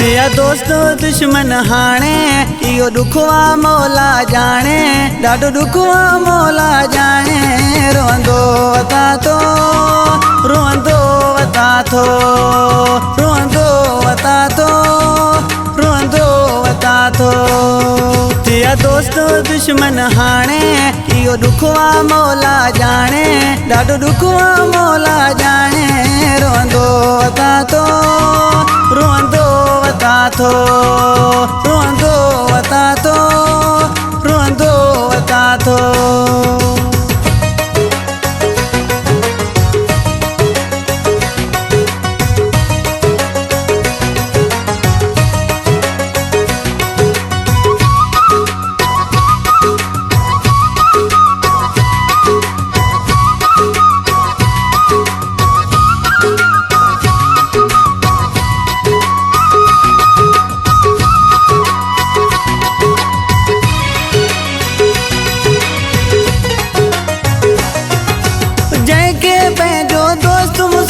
तिया दोस्त दुश्मन हाणे इहो दुखवा मौला जाने ॾाढो दुखवा मौला जाने रोंदो वता तो रोंदो वता थो रोंदो वता तो रोंदो वता थो तिया दोस्त दुश्मन हाणे इहो दुखवा मौला जाने ॾाढो दुखवा मौला जाने रोंदो वता तो रोंदो वता थो रोंदो वता तो रोंदो वता थो।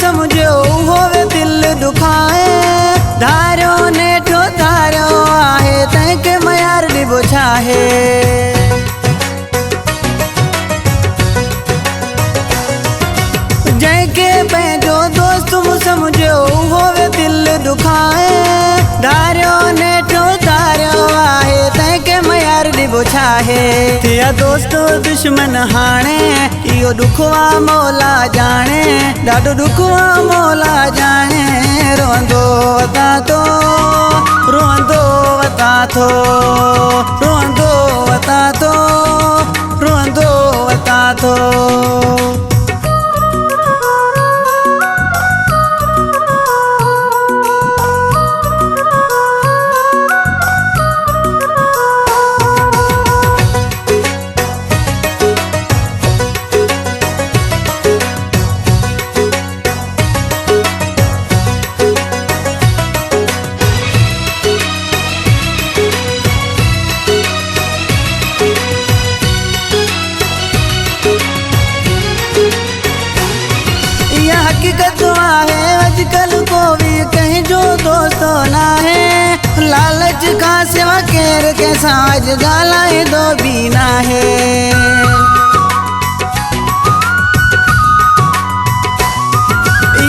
समझो होवे दिल दुखाए धारो नेठो धारो आहे तंहिंखे मयार ॾिबो छाहे जंहिंखे पंहिंजो दोस्त समझो होवे दिल दुखाए धारो नेठो धारो आहे तंहिंखे मयार ॾिबो छाहे तिया दोस्त दुश्मन हाणे इहो दुखवा मौला जाने ॾाढो दुखवा मौला जाने रोंदो वता तो रोंदो वता थो रोंदो वता तो रोंदो वता थो। हकीकत आहे अजकल को भी कहीं जो दोस्त ना है लालच का सिवा केर के साज गालाए दो भी ना है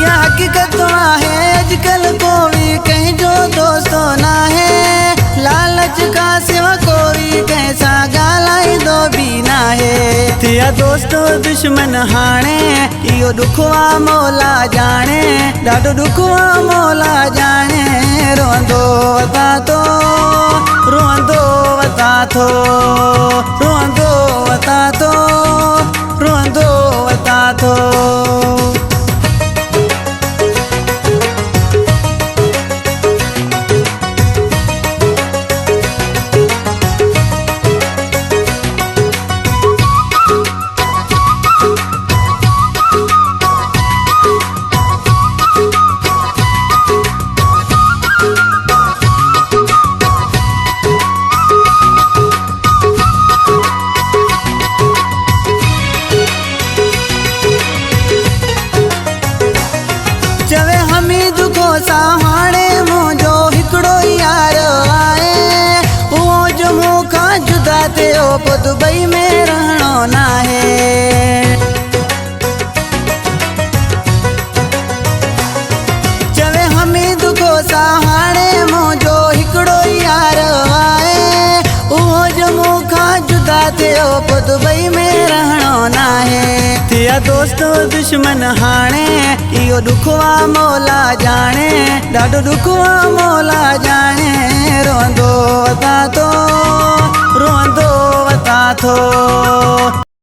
यह हकीकत आहे अजकल को भी कहीं जो दोस्त ना है लालच का सिवा कोई कैसा गालाए दो भी ना है तिया दोस्त दुश्मन हाणे इहो दुखवा मौला जाने ॾाढो दुखवा मौला जाने रोंदो वता तो रोंदो वता थो रोंदो वता तो रोंदो वता थो। चवे हमीद को हाणे मुंहिंजो हिकिड़ो यार आहे उहो जो मूंखां जुदा थियो पोइ दुबई में रहणो नाहे चवे हमीद को हाणे मुंहिंजो हिकिड़ो यार आहे उहो जो मूंखां जुदा थियो पोइ दुबई में रहणो नाहे तिया दोस्त दुश्मन हाणे इहो दुखवा मौला जाने ॾाढो दुखवा मौला जाने रोंदो वता तो रोंदो वता थो।